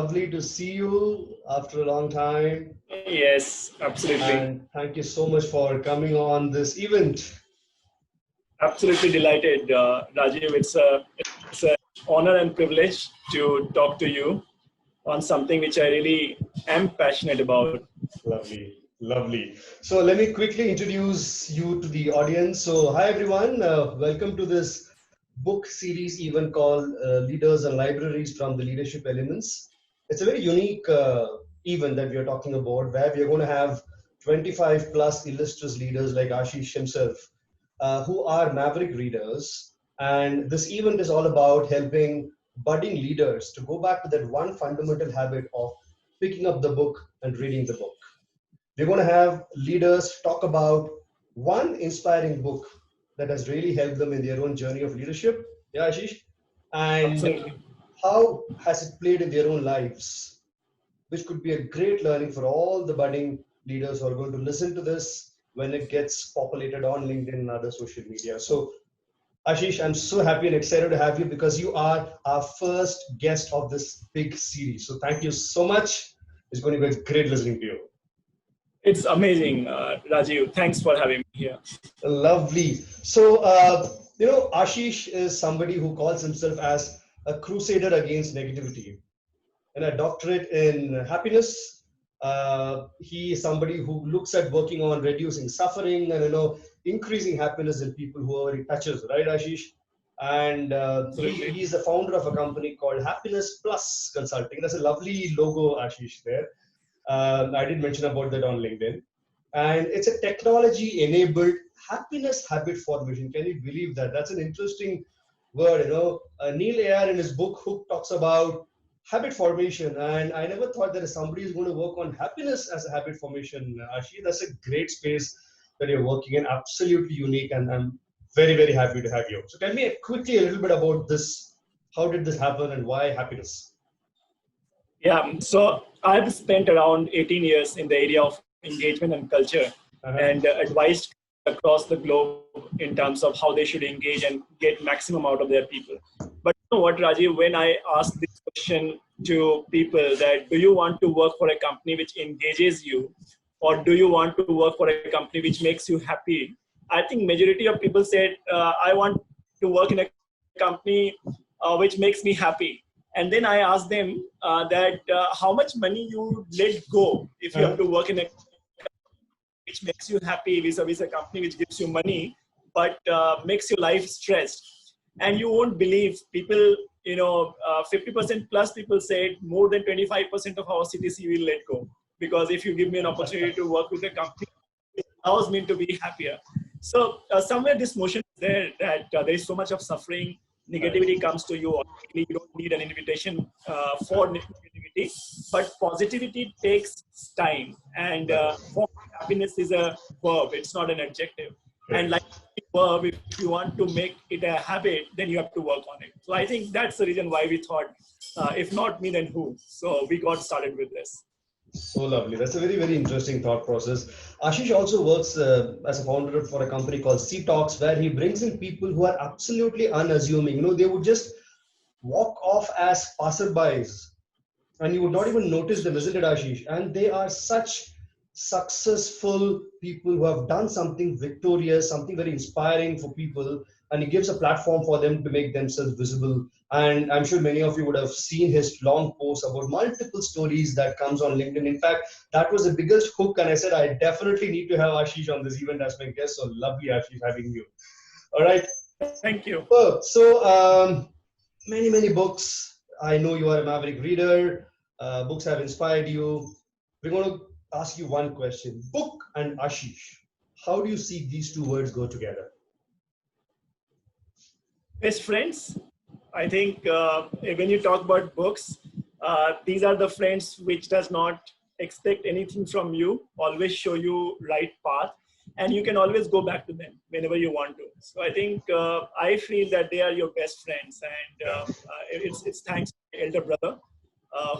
lovely to see you after a long time. Yes, absolutely. And thank you so much for coming on this event. Absolutely delighted, Rajiv. It's a honor and privilege to talk to you on something which I really am passionate about. Lovely, lovely. So let me quickly introduce you to the audience. So hi everyone, welcome to this book series even called Leaders and Libraries from the Leadership Elements. It's a very unique event that we are talking about where we are going to have 25 plus illustrious leaders like Ashish himself who are maverick readers. And this event is all about helping budding leaders to go back to that one fundamental habit of picking up the book and reading the book. We're going to have leaders talk about one inspiring book that has really helped them in their own journey of leadership. Yeah, Ashish. And Absolutely. how has it played in their own lives, which could be a great learning for all the budding leaders who are going to listen to this when it gets populated on LinkedIn and other social media. So, Ashish, I'm so happy and excited to have you because you are our first guest of this big series. So, thank you so much. It's going to be great listening to you. It's amazing, Rajiv. Thanks for having me here. Lovely. So, Ashish is somebody who calls himself as a crusader against negativity and a doctorate in happiness. He is somebody who looks at working on reducing suffering and increasing happiness in people who he touches, right, Ashish? And Absolutely. he is the founder of a company called Happiness Plus Consulting. That's a lovely logo, Ashish. There, I did mention about that on LinkedIn, and it's a technology-enabled happiness habit formation. Can you believe that? That's an interesting word. Neil Ayar in his book Hook talks about habit formation, and I never thought that somebody is going to work on happiness as a habit formation. Ashi, that's a great space that you're working in. Absolutely unique, and I'm very very happy to have you. So tell me quickly a little bit about this. How did this happen, and why happiness? Yeah, so I've spent around 18 years in the area of engagement and culture Uh-huh. and advised across the globe in terms of how they should engage and get maximum out of their people. But you know what, Rajiv, when I ask this question to people that do you want to work for a company which engages you or do you want to work for a company which makes you happy? I think majority of people said, I want to work in a company which makes me happy. And then I asked them that how much money you let go if you have Uh-huh. to work in a which makes you happy vis-a-vis a company which gives you money but makes your life stressed. And you won't believe people, 50% plus people said more than 25% of our CTC will let go, because if you give me an opportunity to work with a company, it allows me to be happier. So somewhere this motion is there that there is so much of suffering, Right. negativity comes to you automatically. You don't need an invitation for negativity, but positivity takes time. And Right. for happiness is a verb; it's not an adjective. And Correct. like verb, if you want to make it a habit, then you have to work on it. So I think that's the reason why we thought, if not me, then who? So we got started with this. So lovely. That's a very, very interesting thought process. Ashish also works as a founder for a company called C Talks, where he brings in people who are absolutely unassuming. They would just walk off as passerbys and you would not even notice them, isn't it, Ashish? And they are such successful people who have done something victorious, something very inspiring for people, and he gives a platform for them to make themselves visible. And I'm sure many of you would have seen his long posts about multiple stories that comes on LinkedIn. In fact, that was the biggest hook, and I said I definitely need to have Ashish on this event as my guest. So lovely, Ashish, having you. All right. Thank you. So, many, many books. I know you are a maverick reader. Books have inspired you. We're going to ask you one question. Book and Ashish. How do you see these two words go together? Best friends. I think when you talk about books, these are the friends which does not expect anything from you, always show you right path, and you can always go back to them whenever you want to. So I think I feel that they are your best friends, and Yeah. it's thanks to my elder brother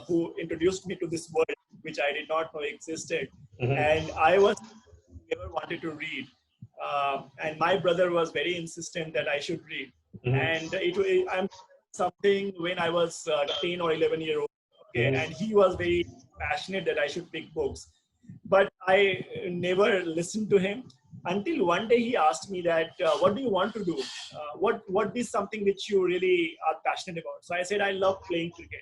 who introduced me to this world which I did not know existed, Mhm. and I was never wanted to read. And my brother was very insistent that I should read. Mhm. And I'm something when I was 10 or 11 year old. Okay, and he was very passionate that I should pick books, but I never listened to him until one day he asked me that, what do you want to do? What is something which you really are passionate about? So I said, I love playing cricket.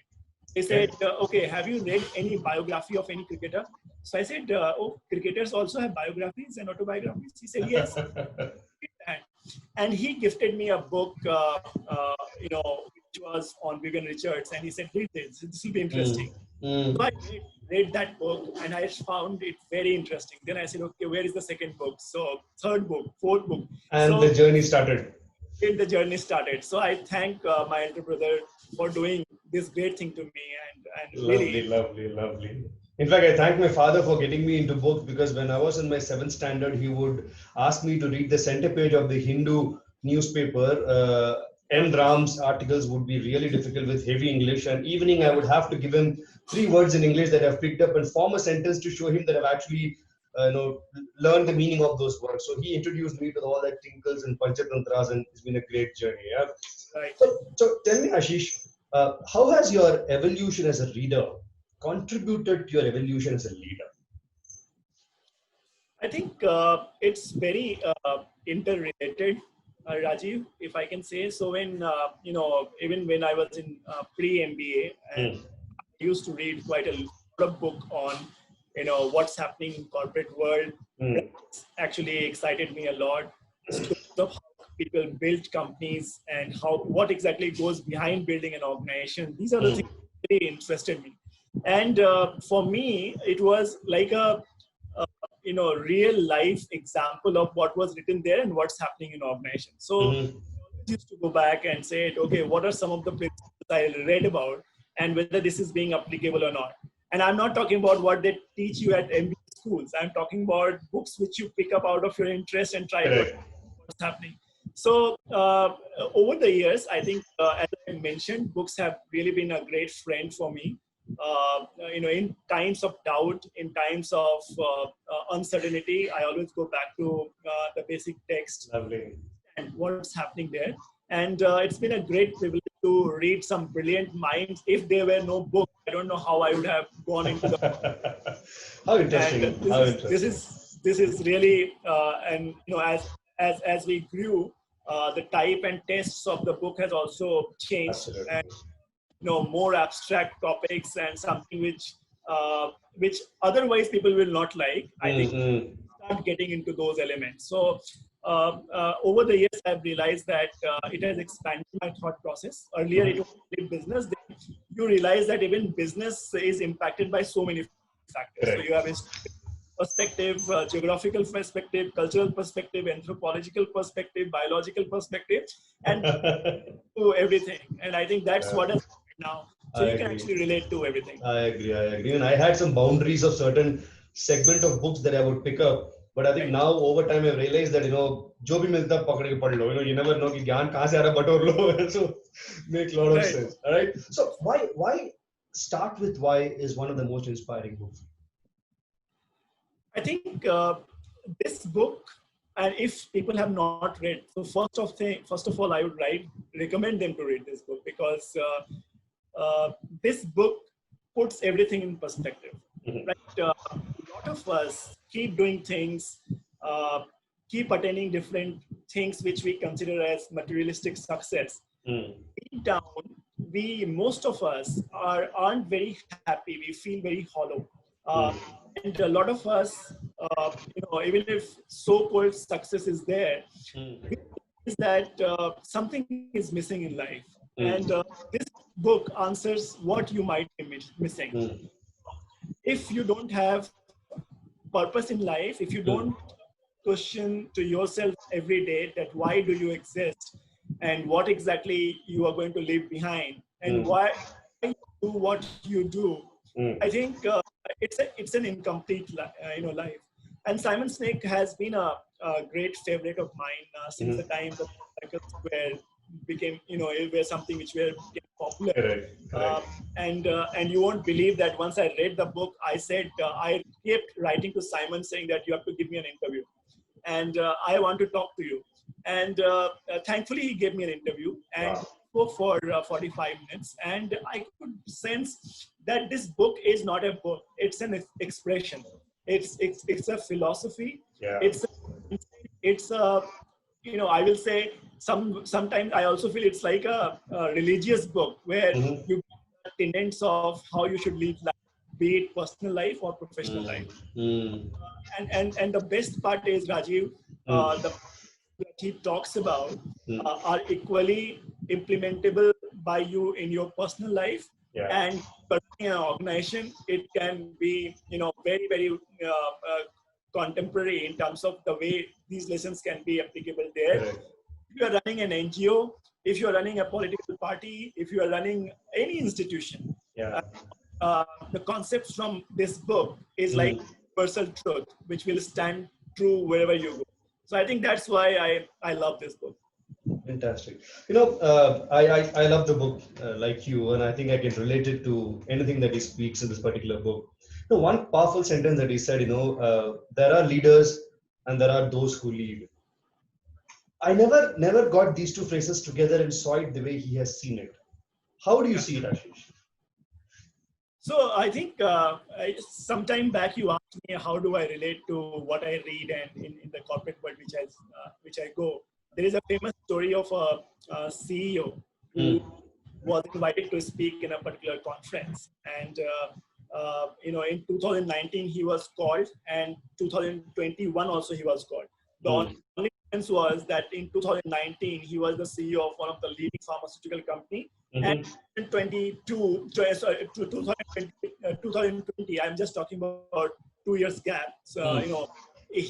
He said, okay, have you read any biography of any cricketer? So I said, oh, cricketers also have biographies and autobiographies. He said, yes. And he gifted me a book, which was on Vivian Richards, and he said, read this. This will be interesting. So I read that book, and I found it very interesting. Then I said, okay, where is the second book? So third book, fourth book. And so the journey started. The journey started. So I thank my elder brother for doing this great thing to me, and Lovely, really, lovely. In fact, I thank my father for getting me into books, because when I was in my seventh standard, he would ask me to read the center page of the Hindu newspaper. N. Ram's articles would be really difficult with heavy English, and evening I would have to give him 3 words in English that I've picked up and form a sentence to show him that I've actually learned the meaning of those words. So he introduced me to all that tinkles and panchatantras, and it's been a great journey. Yeah. right. So tell me, Ashish, how has your evolution as a reader contributed to your evolution as a leader? I think it's very interrelated, Rajiv, if I can say. So when, even when I was in pre-MBA, and I used to read quite a lot of book on, what's happening in corporate world. It's actually excited me a lot. Stories of how people build companies and what exactly goes behind building an organization. These are the things that really interested me. And for me, it was like a real life example of what was written there and what's happening in organization. So I used to go back and say, okay, what are some of the principles I read about and whether this is being applicable or not. And I'm not talking about what they teach you at MBA schools. I'm talking about books which you pick up out of your interest and try to understand what's happening. So over the years, I think, as I mentioned, books have really been a great friend for me. In times of doubt, in times of uncertainty, I always go back to the basic text. Lovely. And what's happening there. And it's been a great privilege to read some brilliant minds. If there were no book, I don't know how I would have gone into the. How interesting! And this is really and as we grew, the type and tastes of the book has also changed. Absolutely. And more abstract topics and something which otherwise people will not like. I think start getting into those elements. So over the years, I've realized that it has expanded my thought process. Earlier, it was only business. Then you realize that even business is impacted by so many factors. So you have perspective, geographical perspective, cultural perspective, anthropological perspective, biological perspective, and to everything. And I think that's what is now. So you can actually relate to everything. I agree. And I had some boundaries of certain segment of books that I would pick up. But I think now over time I've realized that, jo bhi milta pakad ke pad lo. You never know ki gyan kahan se aa raha bator lo. So make a lot of sense. All right. So why start with why is one of the most inspiring books? I think this book, and if people have not read, so first of all, I would recommend them to read this book, because this book puts everything in perspective. Right? A lot of us keep doing things, keep attaining different things which we consider as materialistic success. Deep down, most of us aren't very happy. We feel very hollow. And a lot of us, even if so-called success is there, is that something is missing in life. And this book answers what you might be missing. If you don't have purpose in life, if you don't question to yourself every day that why do you exist and what exactly you are going to leave behind and why you do what you do, I think it's an incomplete life. And Simon Sinek has been a great favorite of mine since the time the cycles were something which became popular. Correct. And you won't believe that once I read the book, I said I kept writing to Simon saying that you have to give me an interview, and I want to talk to you. And thankfully, he gave me an interview. And spoke for 45 minutes, and I could sense that this book is not a book; it's an expression. It's a philosophy. Yeah. It's a, I will say sometimes I also feel it's like a religious book where Mm-hmm. you get tenets of how you should live life, be it personal life or professional life. Mm. And the best part is, Rajiv, Mm. the that he talks about Mm. are equally implementable by you in your personal life, Yeah. and in an organization it can be very very contemporary in terms of the way these lessons can be applicable there. Correct. If you are running an NGO, if you are running a political party, if you are running any institution, Yeah. uh, the concepts from this book is like Mm. universal truth, which will stand true wherever you go. So I think that's why I love this book. Fantastic. I love the book like you, and I think I can relate it to anything that he speaks in this particular book. One powerful sentence that he said, there are leaders and there are those who lead. I never got these two phrases together and saw it the way he has seen it. How do you Yeah. see it, Ashish? So I think sometime back you asked me how do I relate to what I read and in the corporate world which I go. There is a famous story of a CEO who Mm. was invited to speak in a particular conference, and in 2019 he was called, and 2021 also he was called. The only Mm. difference was that in 2019 he was the CEO of one of the leading pharmaceutical company, and Mm-hmm. in 2020, I'm just talking about 2 years gap. So, Mm.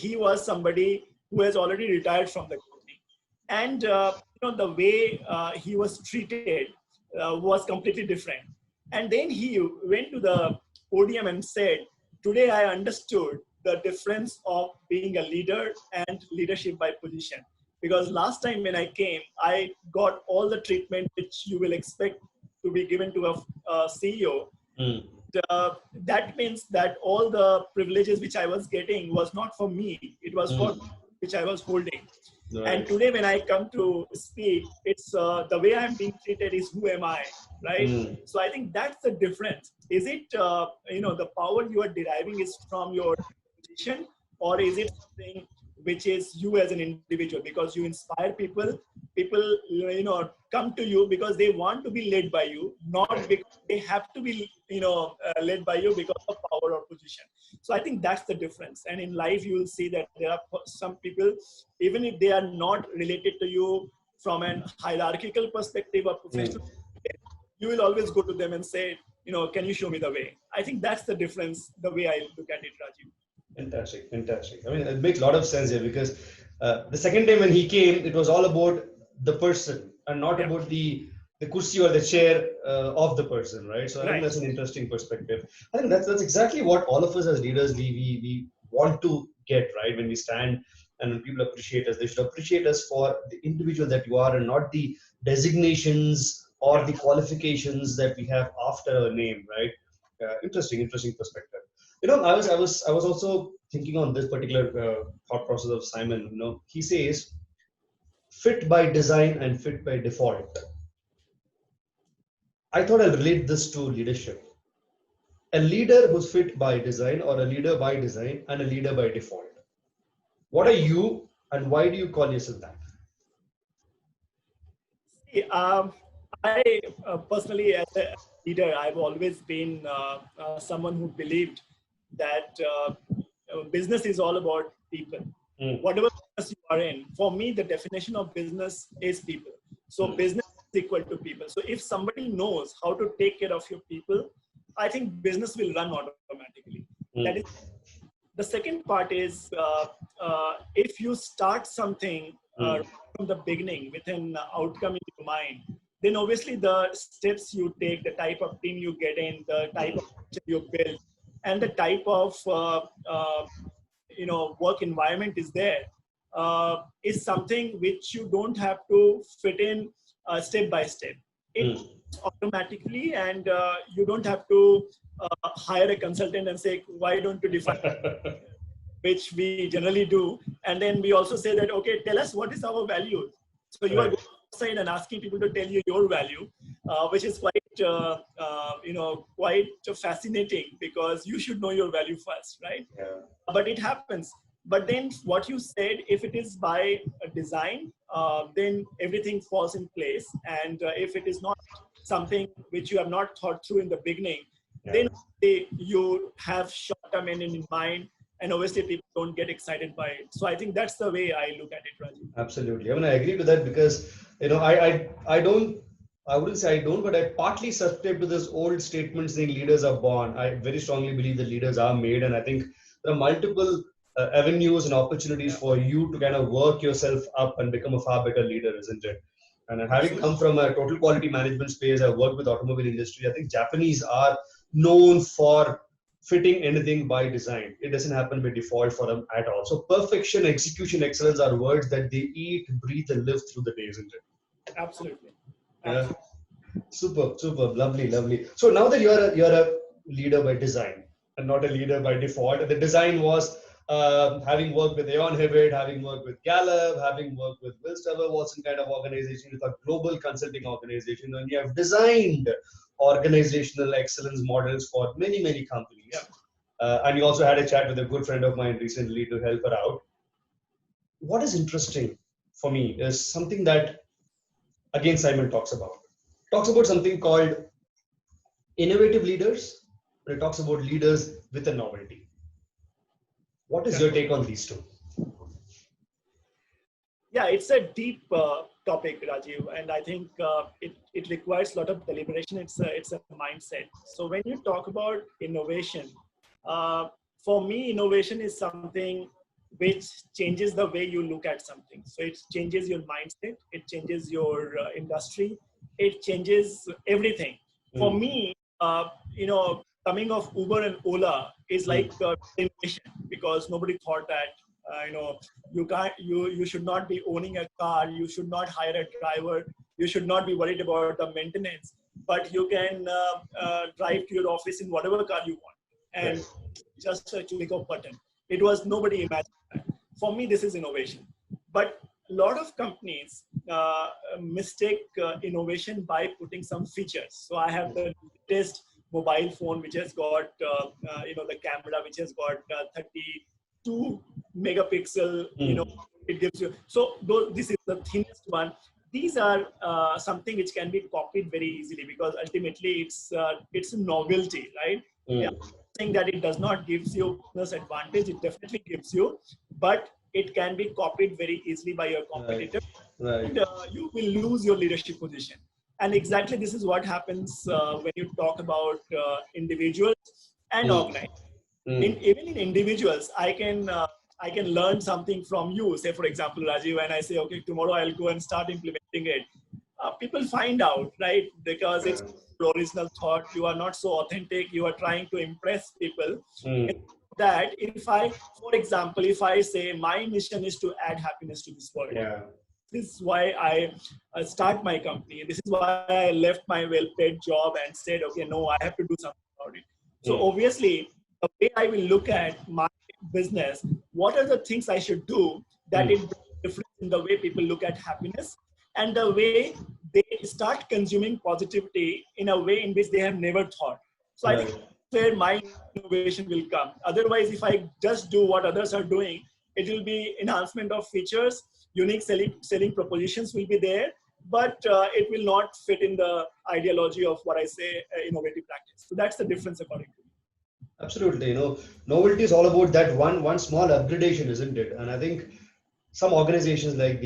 he was somebody who has already retired from the company. And, the way he was treated was completely different. And then he went to the podium and said, today I understood the difference of being a leader and leadership by position. Because last time when I came, I got all the treatment which you will expect to be given to a CEO. Mm. That means that all the privileges which I was getting was not for me, it was for Mm. which I was holding. And Right. today when I come to speak, it's the way I'm being treated is who am I, right? Mm. So I think that's the difference. Is it, the power you are deriving is from your position, or is it something which is you as an individual? Because you inspire people, come to you because they want to be led by you, not because they have to be, led by you because of power or position. So I think that's the difference. And in life, you will see that there are some people, even if they are not related to you from an hierarchical perspective or professional, Mm. you will always go to them and say, can you show me the way? I think that's the difference, the way I look at it, Rajiv. Fantastic, fantastic. I mean, it makes a lot of sense here because the second time when he came, it was all about the person and not Yeah, about the kursi or the chair of the person, right? So I think right. that's an interesting perspective. I think that's exactly what all of us as leaders we want to get, right? When we stand and when people appreciate us, they should appreciate us for the individual that you are and not the designations or Yeah. the qualifications that we have after our name, right? Interesting perspective. I was also thinking on this particular thought process of Simon. He says fit by design and fit by default. I thought I'll relate this to leadership. A leader who's fit by design, or a leader by design, and a leader by default. What are Yeah. you, and why do you call yourself that? See, I personally, as a leader, I've always been someone who believed that business is all about people. Mm. Whatever business you are in, for me, the definition of business is people. So Mm. business is equal to people. So if somebody knows how to take care of your people, I think business will run automatically. That is, Mm. the second part is if you start something Mm. from the beginning with an outcome in your mind, then obviously the steps you take, the type of team you get in, the type of culture you build, and the type of work environment is there, is something which you don't have to fit in step by step. It Mm. automatically, and you don't have to hire a consultant and say, why don't you define, which we generally do. And then we also say that, okay, tell us what is our values. So you are Right. going outside and asking people to tell you your value, which is quite quite fascinating, because you should know your value first, right? Yeah. But it happens. But then what you said, if it is by design, then everything falls in place. And if it is not something which you have not thought through in the beginning, then you have short-term end in mind, and obviously people don't get excited by it. So I think that's the way I look at it, Rajiv. Absolutely. I mean, I agree to that because, I wouldn't say I don't, but I partly subscribe to this old statement saying leaders are born. I very strongly believe that leaders are made. And I think there are multiple avenues and opportunities for you to kind of work yourself up and become a far better leader, isn't it? And having come from a total quality management space, I've worked with automobile industry. I think Japanese are known for fitting anything by design. It doesn't happen by default for them at all. So perfection, execution, excellence are words that they eat, breathe, and live through the day, isn't it? Absolutely. Yeah. Super, super, lovely, lovely. So now that you're a leader by design and not a leader by default, the design was having worked with Aon Hewitt, having worked with Gallup, having worked with Wilstover Watson kind of organization, with a global consulting organization, and you have designed organizational excellence models for many, many companies. And you also had a chat with a good friend of mine recently to help her out. What is interesting for me is something that, again, Simon talks about something called innovative leaders, but it talks about leaders with a novelty. What is your take on these two? Yeah, it's a deep topic, Rajiv, and I think it requires a lot of deliberation. It's a mindset. So when you talk about innovation, for me, innovation is something which changes the way you look at something. So it changes your mindset, it changes your industry, it changes everything. For me, coming of Uber and Ola is like innovation, because nobody thought that you should not be owning a car, you should not hire a driver, you should not be worried about the maintenance, but you can drive to your office in whatever car you want, and just a click of button. It was nobody imagined that. For me, this is innovation. But a lot of companies mistake innovation by putting some features. So I have the latest mobile phone which has got the camera which has got 32 megapixel. It gives you. So this is the thinnest one. These are something which can be copied very easily, because ultimately it's a novelty, right? Yeah, saying that it does not gives you business advantage, it definitely gives you, but it can be copied very easily by your competitor, and you will lose your leadership position. And exactly this is what happens when you talk about individuals and organizations. Even in individuals, I can learn something from you. Say, for example, Rajiv, when I say, okay, tomorrow I'll go and start implementing it. People find out, right? Because it's original thought. You are not so authentic. You are trying to impress people. That for example, if I say my mission is to add happiness to this world. This is why I start my company. This is why I left my well-paid job and said, okay, no, I have to do something about it. So obviously, the way I will look at my business, what are the things I should do that it brings difference in the way people look at happiness, and the way they start consuming positivity in a way in which they have never thought. So I think where my innovation will come. Otherwise, if I just do what others are doing, it will be enhancement of features, unique selling propositions will be there, but it will not fit in the ideology of what I say innovative practice. So that's the difference according to me. Absolutely. Novelty is all about that one small upgradation, isn't it? And I think some organizations like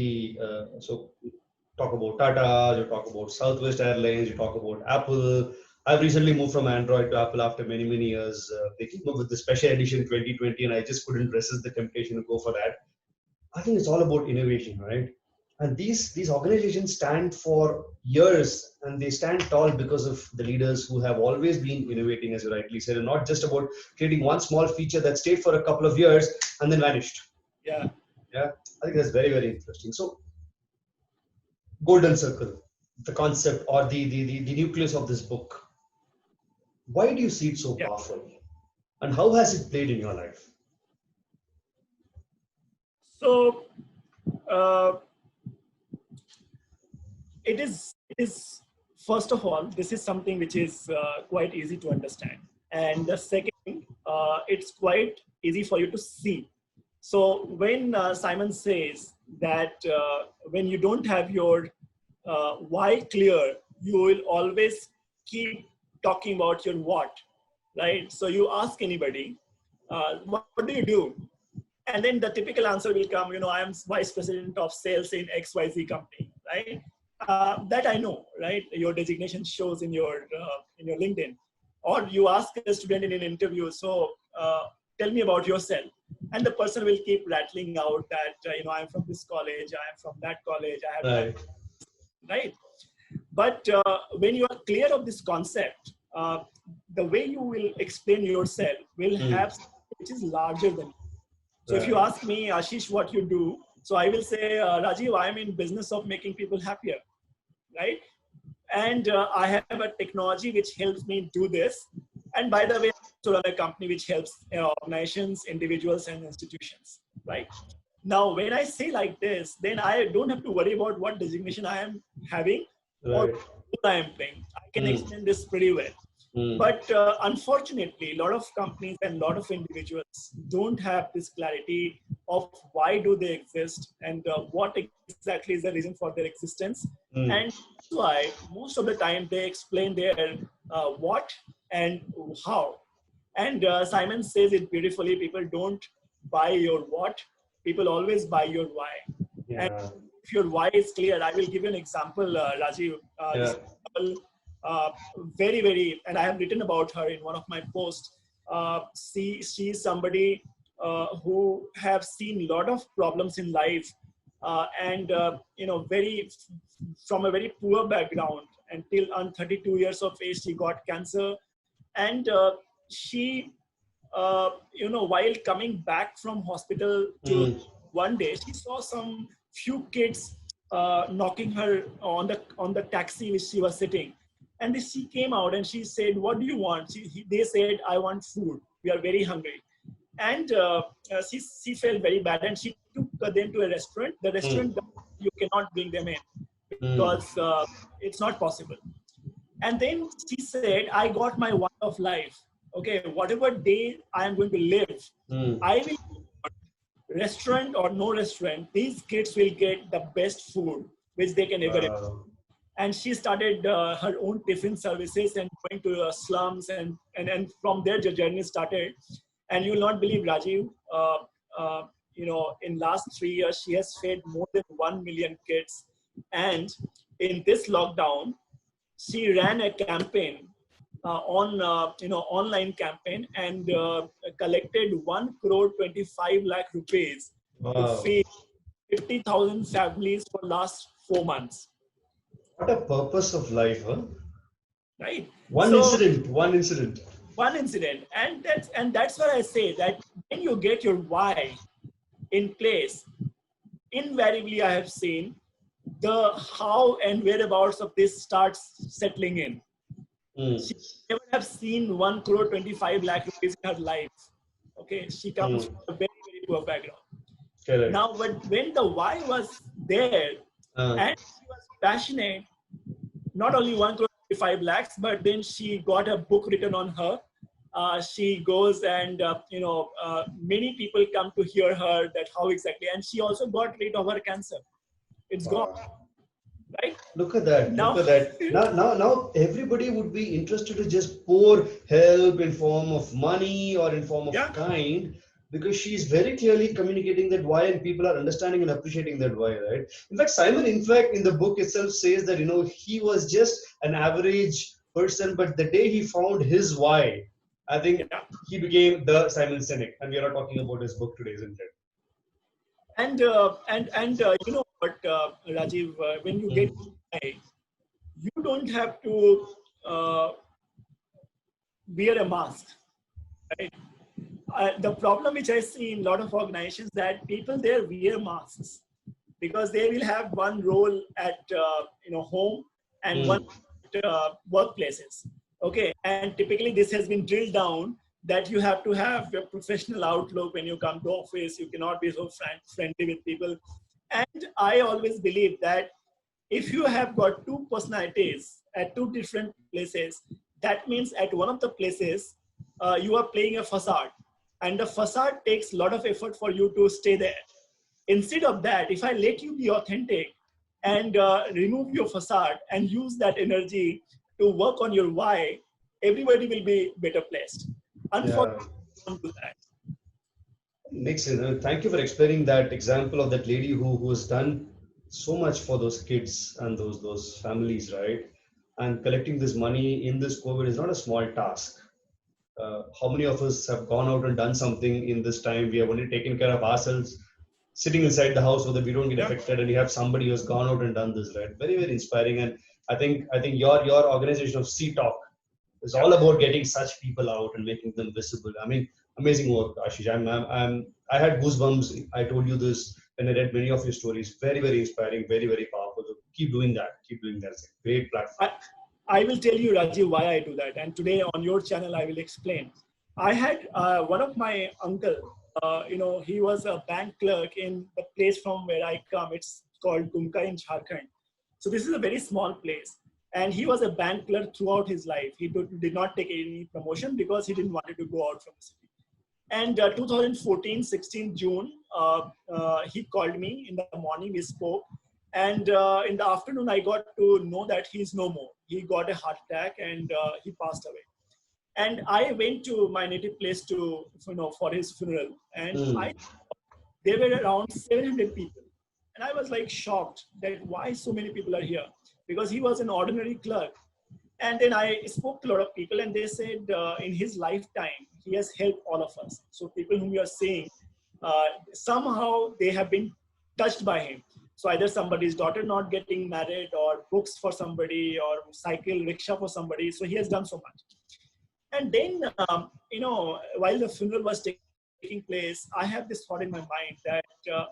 talk about Tata, you talk about Southwest Airlines, you talk about Apple. I've recently moved from Android to Apple after many, many years. They came up with the special edition 2020, and I just couldn't resist the temptation to go for that. I think it's all about innovation, right? And these organizations stand for years, and they stand tall because of the leaders who have always been innovating, as you rightly said, and not just about creating one small feature that stayed for a couple of years and then vanished. Yeah. I think that's very, very interesting. So, golden circle, the concept or the nucleus of this book. Why do you see it so powerful, and how has it played in your life? So, it is first of all, this is something which is quite easy to understand, and the second, it's quite easy for you to see. So when Simon says that when you don't have your why clear, you will always keep talking about your what, right? So you ask anybody, what do you do? And then the typical answer will come, I am vice president of sales in XYZ company, right? That I know, right? Your designation shows in your LinkedIn. Or you ask a student in an interview, so tell me about yourself. And the person will keep rattling out that, I'm from this college, I am from that college, I have done, Right. right? But when you are clear of this concept, the way you will explain yourself will have something which is larger than you. So if you Right. ask me, Ashish, what you do, so I will say, Rajiv, I'm in business of making people happier, right? And I have a technology which helps me do this. And by the way, I also run a company which helps organizations, individuals, and institutions, right? Now, when I say like this, then I don't have to worry about what designation I am having or Right. what I am playing. I can Mm. explain this pretty well. Mm. But unfortunately, a lot of companies and a lot of individuals don't have this clarity of why do they exist and what exactly is the reason for their existence. Mm. And that's why most of the time they explain their what and how. And Simon says it beautifully. People don't buy your what, people always buy your why. And Yeah. if your why is clear, I will give you an example, Rajiv. This Yeah. example, uh, very, very, and I have written about her in one of my posts. She is somebody who have seen a lot of problems in life, and very from a very poor background. Until on 32 years of age, she got cancer, and she while coming back from hospital to Mm. one day, she saw some few kids knocking her on the taxi which she was sitting, and then she came out and she said, "What do you want?" They said, "I want food. We are very hungry." And she felt very bad, and she took them to a restaurant. The Mm. restaurant, you cannot bring them in Mm. because it's not possible. And then she said, I got my one of life. Okay, whatever day I am going to live, Mm. I will, restaurant or no restaurant, these kids will get the best food which they can ever eat. Wow. And she started her own tiffin services and going to slums, and from there the journey started. And you will not believe, Rajiv, uh, in last 3 years, she has fed more than 1 million kids. And in this lockdown, she ran a campaign on online campaign, and collected 1 crore 25 lakh rupees to Wow. feed 50,000 families for last 4 months, What a purpose of life, huh? right? One So incident. One incident. one incident, and that's where I say that when you get your why in place, invariably I have seen the how and whereabouts of this starts settling in. Mm. She never have seen 1 crore 25 lakh rupees in her life. Okay, she comes Mm. from a very, very poor background. Correct. Now, but when the why was there Uh, and she was passionate, not only 1 crore 25 lakhs, but then she got a book written on her. She goes and, many people come to hear her that how exactly, and she also got rid of her cancer. It's gone, wow. right? Look at that. Look Now, at that. Now, everybody would be interested to just pour help in form of money or in form of yeah, kind, because she's very clearly communicating that why, and people are understanding and appreciating that why, right? In fact, Simon, in fact, in the book itself says that, he was just an average person, but the day he found his why, I think yeah. he became the Simon Sinek. And we are not talking about his book today, isn't it? And you know what, Rajiv, when you get Mm. why, you don't have to uh, wear a mask, right? The problem which I see in a lot of organizations that people there wear masks because they will have one role at home and one Mm. at workplaces. Okay, and typically this has been drilled down that you have to have a professional outlook when you come to office. You cannot be so friendly with people. And I always believe that if you have got two personalities at two different places, that means at one of the places, you are playing a facade, and the facade takes a lot of effort for you to stay there. Instead of that, if I let you be authentic and remove your facade and use that energy to work on your why, everybody will be better placed. Yeah. Unfortunately, we don't do that. Makes sense. Thank you for explaining that example of that lady who has done so much for those kids and those families, right? And collecting this money in this COVID is not a small task. How many of us have gone out and done something in this time? We have only taken care of ourselves, sitting inside the house so that we don't get Yeah. affected. And you have somebody who has gone out and done this, right? Very, very inspiring. And I think your organization of C Talk is Yeah. all about getting such people out and making them visible. I mean, amazing work, Ashish. I had goosebumps. I told you this when I read many of your stories. Very, very inspiring, very, very powerful. So keep doing that. Keep doing that. It's a great platform. I will tell you, Rajiv, why I do that. And today on your channel, I will explain. I had one of my uncle, he was a bank clerk in the place from where I come. It's called Dumka in Jharkhand. So this is a very small place. And he was a bank clerk throughout his life. He did not take any promotion because he didn't want to go out from the city. And 2014, 16 June, he called me in the morning, we spoke. And in the afternoon, I got to know that he's no more. He got a heart attack and he passed away. And I went to my native place to, for his funeral. And Mm. there were around 700 people. And I was like shocked that why so many people are here, because he was an ordinary clerk. And then I spoke to a lot of people, and they said in his lifetime, he has helped all of us. So people whom you are seeing, somehow they have been touched by him. So either somebody's daughter not getting married, or books for somebody, or cycle, rickshaw for somebody. So he has done so much. And then, while the funeral was taking place, I have this thought in my mind that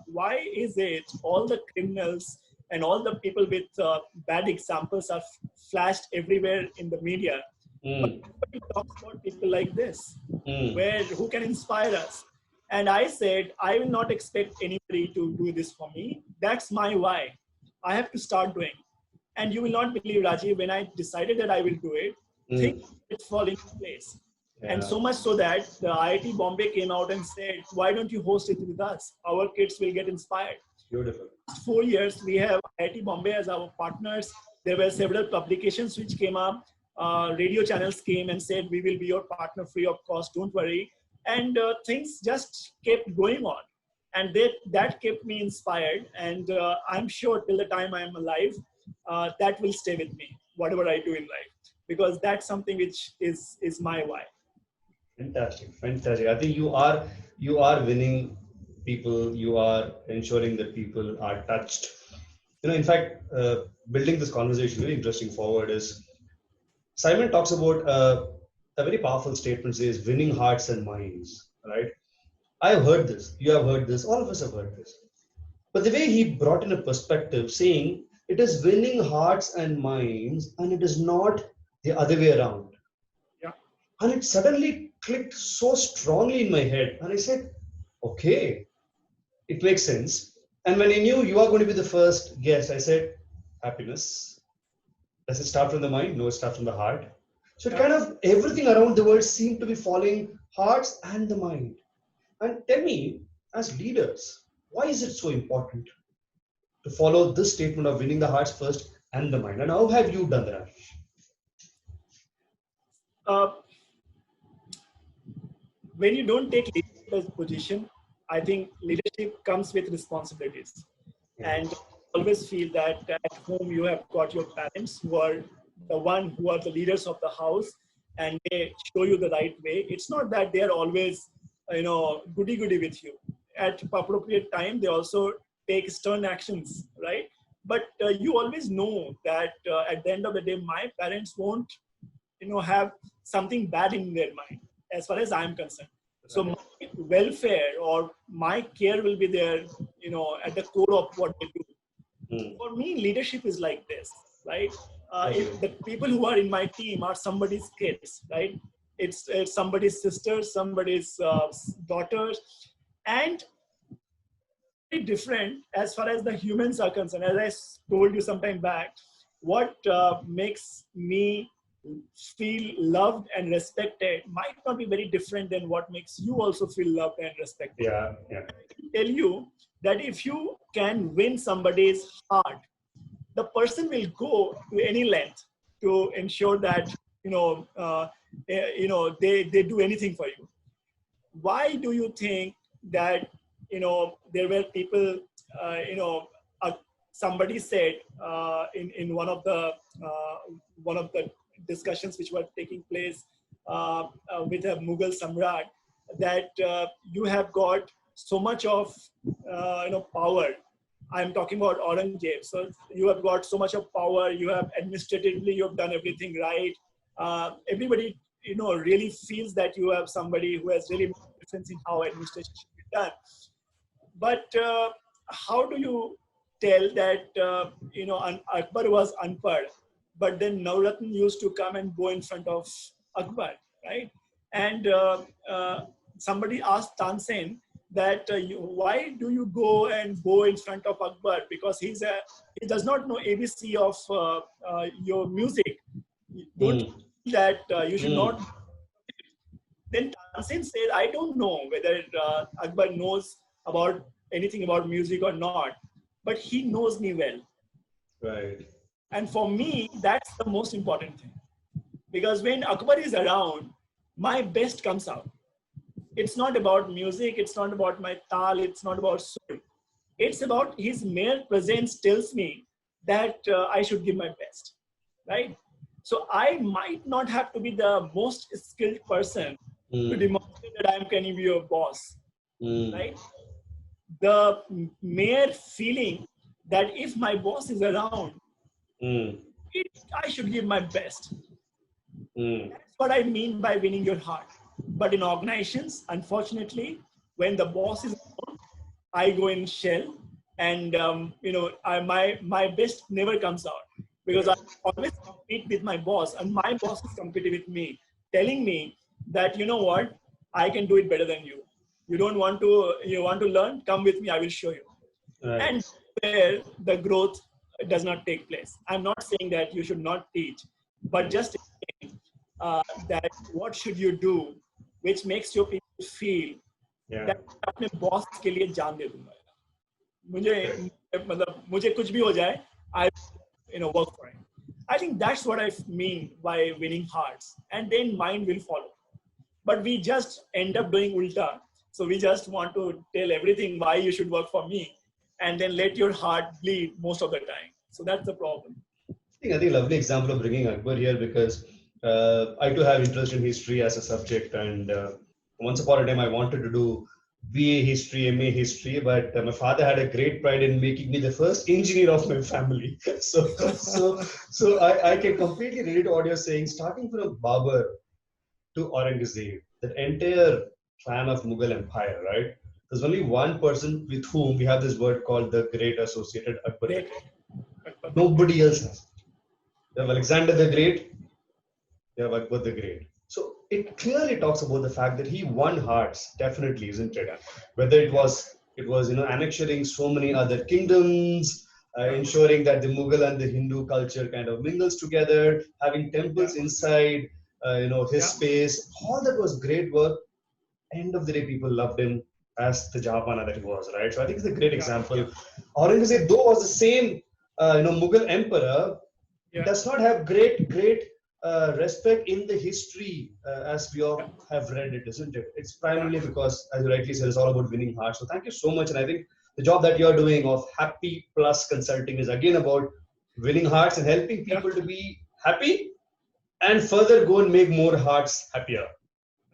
why is it all the criminals and all the people with bad examples are flashed everywhere in the media, but Mm. nobody talks about people like this, Mm. who can inspire us. And I said, I will not expect anybody to do this for me. That's my why. I have to start doing. And you will not believe, Rajiv, when I decided that I will do it, things Mm. fall into place. And Yeah. so much so that the IIT Bombay came out and said, why don't you host it with us? Our kids will get inspired. Beautiful. Last 4 years, we have IIT Bombay as our partners. There were several publications which came up. Radio channels came and said, we will be your partner free of cost, don't worry. And things just kept going on. And that kept me inspired. And I'm sure till the time I'm alive, that will stay with me, whatever I do in life, because that's something which is my why. Fantastic, fantastic. I think you are winning people. You are ensuring that people are touched. In fact, building this conversation very interesting forward is Simon talks about a very powerful statement. Says winning hearts and minds. Right? I have heard this. You have heard this. All of us have heard this. But the way he brought in a perspective, saying it is winning hearts and minds, and it is not the other way around. Yeah. And it suddenly clicked so strongly in my head. And I said, okay, it makes sense. And when I knew you are going to be the first guest, I said, happiness. Does it start from the mind? No, it starts from the heart. So it Yeah. kind of everything around the world seemed to be falling hearts and the mind. And tell me, as leaders, why is it so important to follow this statement of winning the hearts first and the mind? And how have you done that? Uh, when you don't take leadership as position, I think leadership comes with responsibilities. Yeah. And always feel that at home you have got your parents who are who are the leaders of the house, and they show you the right way. It's not that they are always, goody goody with you. At appropriate time, they also take stern actions, right? But you always know that at the end of the day, my parents won't, have something bad in their mind, as far as I'm concerned. So Right. my welfare or my care will be there, at the core of what they do. Hmm. For me, leadership is like this, right? If Okay. the people who are in my team are somebody's kids, right? It's somebody's sisters, somebody's daughters, and very different as far as the humans are concerned. As I told you some time back, what makes me feel loved and respected might not be very different than what makes you also feel loved and respected. Yeah, yeah. I tell you that if you can win somebody's heart, the person will go to any length to ensure that they do anything for you. Why do you think that there were people uh, somebody said in one of the discussions which were taking place with a Mughal Samrat, that you have got so much of power. I'm talking about Aurangzeb. So you have got so much of power. You have administratively, you have done everything right. Everybody, really feels that you have somebody who has really made a difference in how administration should be done. But how do you tell that Akbar was unpad, but then Navratna used to come and go in front of Akbar, right? And somebody asked Tansen that why do you go in front of Akbar, because he does not know ABC of your music. Don't that you should not. Then Tansen says, I don't know whether Akbar knows about anything about music or not, but he knows me well. Right. And for me, that's the most important thing. Because when Akbar is around, my best comes out. It's not about music, it's not about my tal, it's not about soul. It's about his mere presence tells me that I should give my best, right? So I might not have to be the most skilled person to demonstrate that I can be your boss, right? The mere feeling that if my boss is around, I should give my best. That's what I mean by winning your heart. But in organizations, unfortunately, when the boss is around, I go in shell, and my best never comes out, because I always compete with my boss, and my boss is competing with me, telling me that what, I can do it better than you. You want to learn? Come with me, I will show you. Right. And where the growth does not take place. I'm not saying that you should not teach, but just that what should you do, which makes your people feel that अपने boss के लिए जान दे दूंगा. मुझे कुछ भी हो जाए, I work for it. I think that's what I mean by winning hearts, and then mind will follow. But we just end up doing ulta. So we just want to tell everything why you should work for me, and then let your heart bleed most of the time. So that's the problem. I think lovely example of bringing Akbar here, because I too have interest in history as a subject, and once upon a time I wanted to do BA history, MA history, but my father had a great pride in making me the first engineer of my family. So I can completely relate to what you're saying. Starting from Babur to Aurangzeb, the entire clan of Mughal Empire, right? There's only one person with whom we have this word called the Great associated, Akbar. Nobody else has. You have Alexander the Great, you have Akbar the Great. So it clearly talks about the fact that he won hearts, definitely, isn't it? Whether it was annexing so many other kingdoms, ensuring that the Mughal and the Hindu culture kind of mingles together, having temples inside, his space. All that was great work. End of the day, people loved him as the Jahabana that he was, right? So I think it's a great example. Aurangzeb, though, was the same, Mughal emperor, does not have great respect in the history as we all have read it, isn't it? It's primarily because, as you rightly said, it's all about winning hearts. So thank you so much. And I think the job that you're doing of Happy Plus Consulting is again about winning hearts and helping people to be happy and further go and make more hearts happier.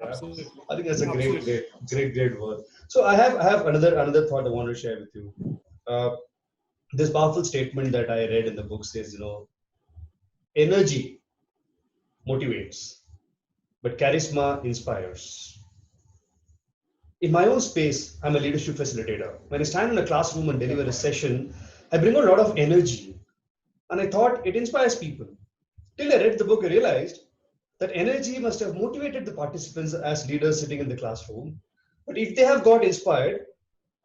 Absolutely. I think that's a great word. So I have another thought I want to share with you. This powerful statement that I read in the book says, energy motivates, but charisma inspires. In my own space, I'm a leadership facilitator. When I stand in a classroom and deliver a session, I bring a lot of energy, and I thought it inspires people. Till I read the book, I realized that energy must have motivated the participants as leaders sitting in the classroom. But if they have got inspired,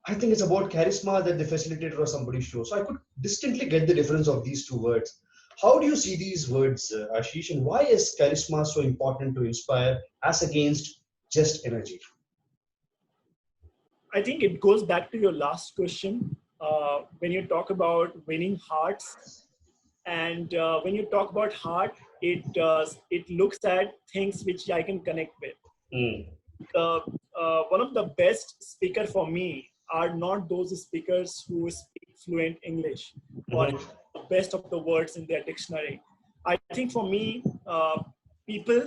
I think it's about charisma that the facilitator or somebody shows. So I could distinctly get the difference of these two words. How do you see these words, Ashish, and why is charisma so important to inspire as against just energy? I think it goes back to your last question. When you talk about winning hearts, and when you talk about heart, it looks at things which I can connect with. Mm. uh, One of the best speaker for me are not those speakers who speak fluent English or Mhm. the best of the words in their dictionary. I think for me, people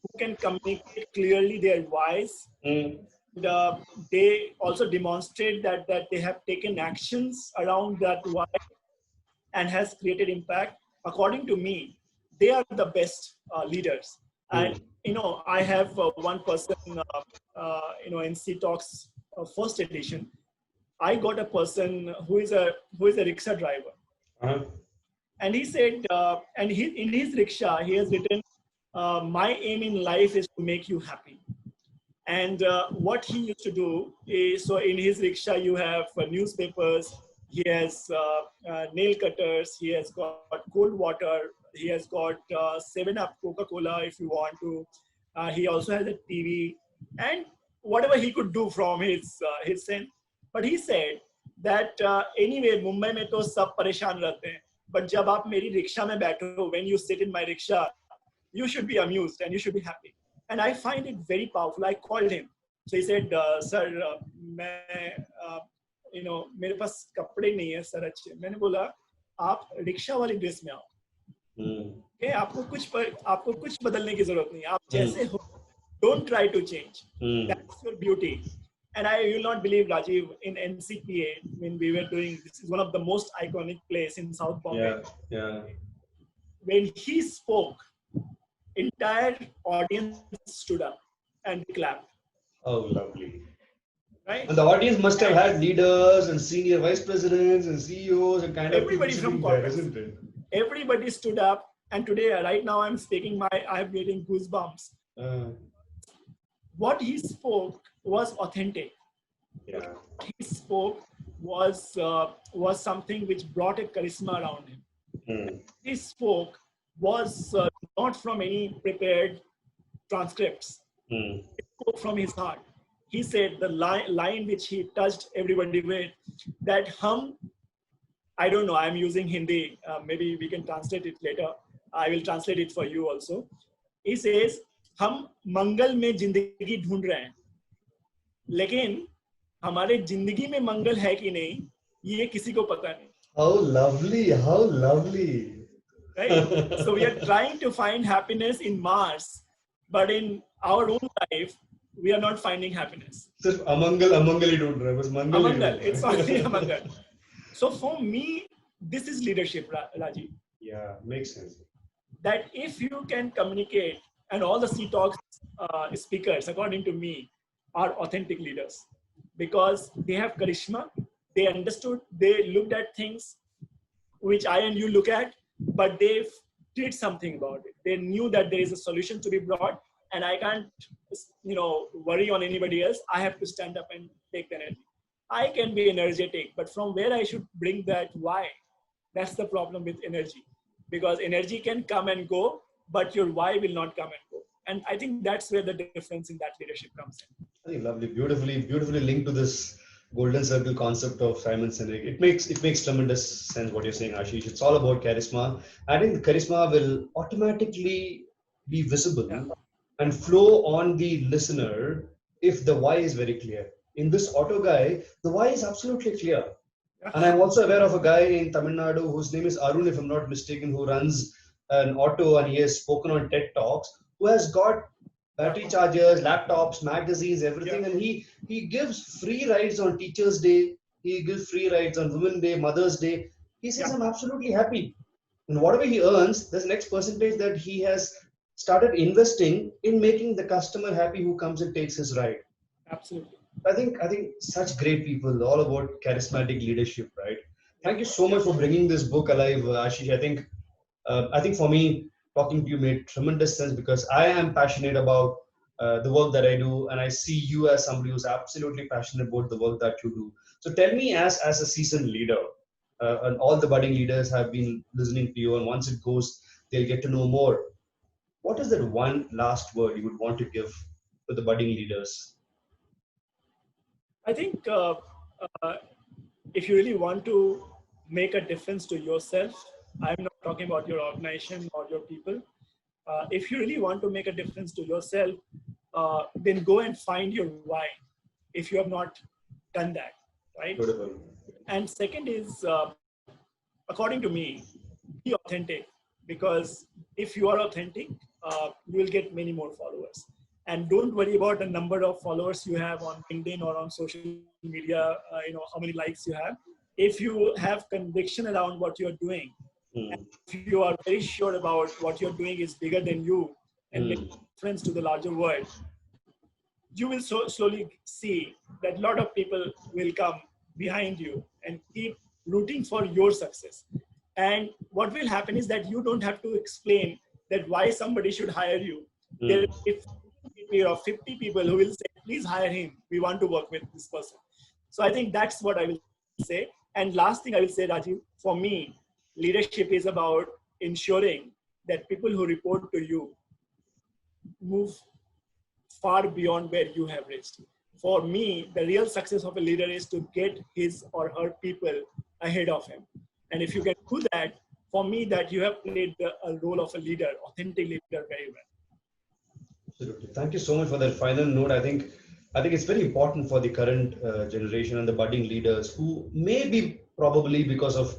who can communicate clearly their whys, Mm. and, they also demonstrate that they have taken actions around that why and has created impact. According to me, they are the best leaders. And Mm. I have one person, in C Talks first edition. I got a person who is a rickshaw driver, Uh-huh. and he said, and he in his rickshaw he has written, "My aim in life is to make you happy." And what he used to do is, so in his rickshaw, you have newspapers, he has nail cutters, he has got cold water, he has got 7-Up Coca-Cola if you want to. He also has a TV and whatever he could do from his sense. But he said that anyway, Mumbai में तो सब परेशान रहते हैं. But जब आप मेरी rickshaw में बैठो, when you sit in my rickshaw, you should be amused and you should be happy. And I find it very powerful. I called him. So he said, sir, मैं मेरे पास कपड़े नहीं है सर अच्छे. मैंने बोला आप रिक्शा वाली ड्रेस में आओ. Mm. Okay? आपको कुछ बदलने की जरूरत नहीं. आप Mm. जैसे हो, don't try to change. Mm. That's your beauty. And I will not believe, Rajiv, in NCPA, when we were doing, this is one of the most iconic place in South Bombay. Yeah. Yeah. When he spoke, entire audience stood up and they clapped. Oh, lovely. Right? And the audience must have And had leaders and senior vice presidents and CEOs and kind of people everybody from sitting there, corporates, isn't it? everybody stood up. And today, right now, I'm speaking I'm getting goosebumps. Uh, What he spoke was authentic. yeah. What he spoke was something which brought a charisma around him. Mm. He spoke was not from any prepared transcripts. Mm. He spoke from his heart. He said the line which he touched everybody with, that I don't know, I'm using Hindi, maybe we can translate it later. I will translate it for you also. He says, हम मंगल में जिंदगी ढूंढ रहे हैं, लेकिन हमारे जिंदगी में मंगल है कि नहीं, ये किसी को पता नहीं. How lovely, how lovely. Right? So we are trying to find happiness in Mars, but in our own life, we are not finding happiness. सिर्फ अमंगल ही ढूंढ रहा है, बस मंगल ही ढूंढ रहा है. It's only Amangal. So for me, this is leadership, Rajiv. Yeah, makes sense. That if you can communicate, and all the C Talks speakers, according to me, are authentic leaders because they have charisma. They understood, they looked at things which I and you look at, but they did something about it. They knew that there is a solution to be brought, and I can't, worry on anybody else. I have to stand up and take the energy. I can be energetic, but from where I should bring that why? That's the problem with energy, because energy can come and go, but your why will not come and go. And I think that's where the difference in that leadership comes in. I think lovely, beautifully linked to this golden circle concept of Simon Sinek. It makes tremendous sense what you're saying, Ashish. It's all about charisma. I think the charisma will automatically be visible and flow on the listener if the why is very clear. In this auto guy, the why is absolutely clear. And I'm also aware of a guy in Tamil Nadu whose name is Arun, if I'm not mistaken, who runs an auto and he has spoken on TED Talks, who has got battery chargers, laptops, magazines, everything, and he gives free rides on Teachers' Day. He gives free rides on Women's Day, Mother's Day. He says, I'm absolutely happy. And whatever he earns, there's an X percentage that he has started investing in making the customer happy who comes and takes his ride. Absolutely. I think such great people, all about charismatic leadership, right? Thank you so much for bringing this book alive, Ashish. I think for me, talking to you made tremendous sense because I am passionate about the work that I do, and I see you as somebody who's absolutely passionate about the work that you do. So tell me, as a seasoned leader, and all the budding leaders have been listening to you, and once it goes, they'll get to know more. What is that one last word you would want to give to the budding leaders? I think uh, if you really want to make a difference to yourself, I'm not talking about your organization or your people. If you really want to make a difference to yourself, then go and find your why if you have not done that, right? Beautiful. And second is, according to me, be authentic, because if you are authentic, you will get many more followers. And don't worry about the number of followers you have on LinkedIn or on social media, how many likes you have. If you have conviction around what you're doing, and Mm. if you are very sure about what you're doing is bigger than you and make Mm. a difference to the larger world, you will slowly see that a lot of people will come behind you and keep rooting for your success. And what will happen is that you don't have to explain that why somebody should hire you. There Mm. will be 50 people who will say, please hire him. We want to work with this person. So I think that's what I will say. And last thing I will say, Rajiv, for me, leadership is about ensuring that people who report to you move far beyond where you have reached. For me, the real success of a leader is to get his or her people ahead of him. And if you can do that, for me, that you have played a role of a leader, authentic leader, very well. Absolutely. Thank you so much for that final note. I think it's very important for the current generation and the budding leaders who may be, probably because of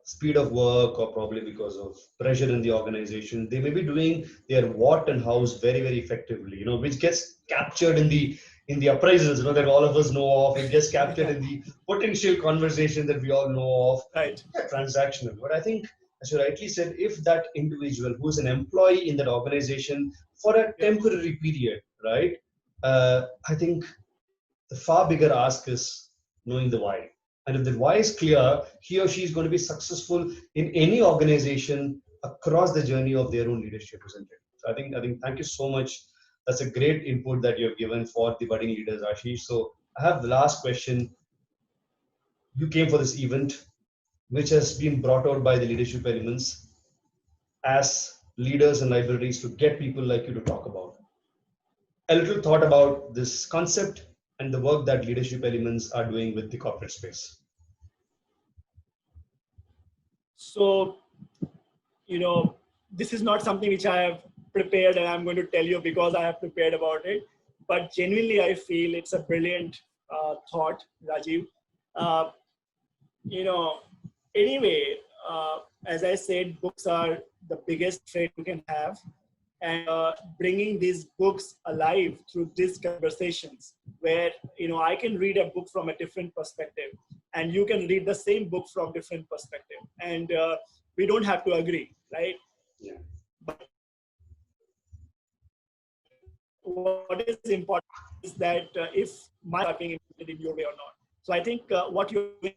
speed of work, or probably because of pressure in the organization, they may be doing their what and hows very, very effectively, which gets captured in the appraisals, that all of us know of. It gets captured in the potential conversation that we all know of. Right. Yeah, transactional. But I think, as you rightly said, if that individual who is an employee in that organization for a Yeah. temporary period, right? I think the far bigger ask is knowing the why. And if the why is clear, he or she is going to be successful in any organization across the journey of their own leadership, isn't it? So I think thank you so much. That's a great input that you have given for the budding leaders, Ashish. So I have the last question. You came for this event, which has been brought out by the leadership elements as leaders and libraries to get people like you to talk about. A little thought about this concept and the work that leadership elements are doing with the corporate space. So, this is not something which I have prepared and I'm going to tell you because I have prepared about it. But genuinely, I feel it's a brilliant thought, Rajiv. Uh, you know, anyway, as I said, books are the biggest trade you can have. And bringing these books alive through these conversations where, I can read a book from a different perspective and you can read the same book from different perspective. And we don't have to agree, right? Yeah. But what is important is that if my are being implemented in your way or not. So I think what you're doing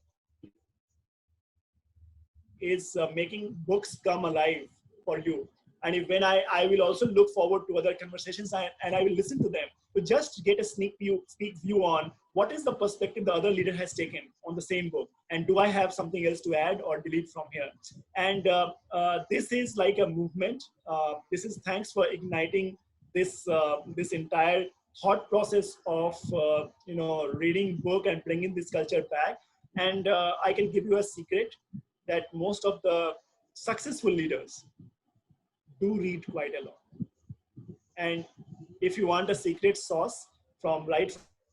is making books come alive for you. And when I will also look forward to other conversations and I will listen to them to just get a sneak view on what is the perspective the other leader has taken on the same book. And do I have something else to add or delete from here? And this is like a movement. This is thanks for igniting this entire thought process of reading book and bringing this culture back. And I can give you a secret that most of the successful leaders do read quite a lot. And if you want a secret sauce from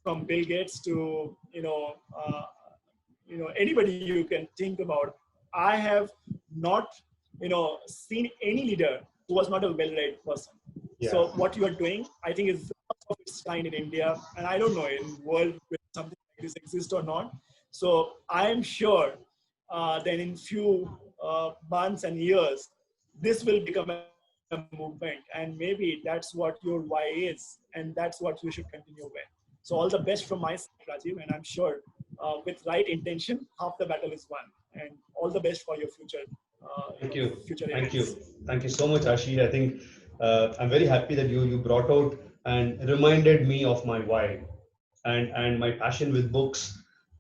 from Bill Gates to anybody you can think about, I have not seen any leader who was not a well-read person. Yeah. So what you are doing, I think, is of its kind in India, and I don't know in world where something like this exists or not. So I am sure that in few months and years, this will become a movement, and maybe that's what your why is, and that's what you should continue with. So all the best from my side, Rajiv, and I'm sure with right intention, half the battle is won. And all the best for your future. Thank you. Future Thank you. events. Thank you so much, Ashish. I think I'm very happy that you brought out and reminded me of my why and my passion with books,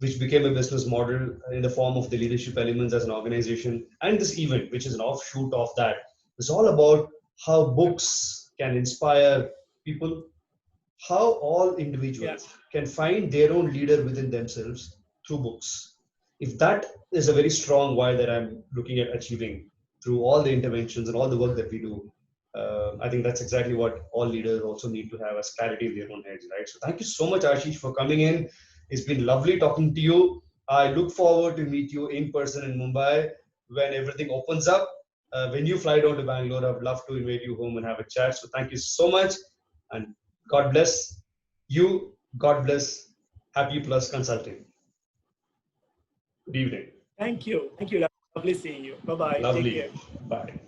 which became a business model in the form of the leadership elements as an organization. And this event, which is an offshoot of that, is all about how books can inspire people, how all Yeah. individuals can find their own leader within themselves through books. If that is a very strong why that I'm looking at achieving through all the interventions and all the work that we do, I think that's exactly what all leaders also need to have as clarity in their own heads, right? So thank you so much, Ashish, for coming in. It's been lovely talking to you. I look forward to meet you in person in Mumbai when everything opens up. When you fly down to Bangalore, I would love to invite you home and have a chat. So thank you so much, and God bless you. God bless Happy Plus Consulting. Good evening. Thank you. Thank you. Lovely seeing you. Bye bye. Take Lovely. care. Bye.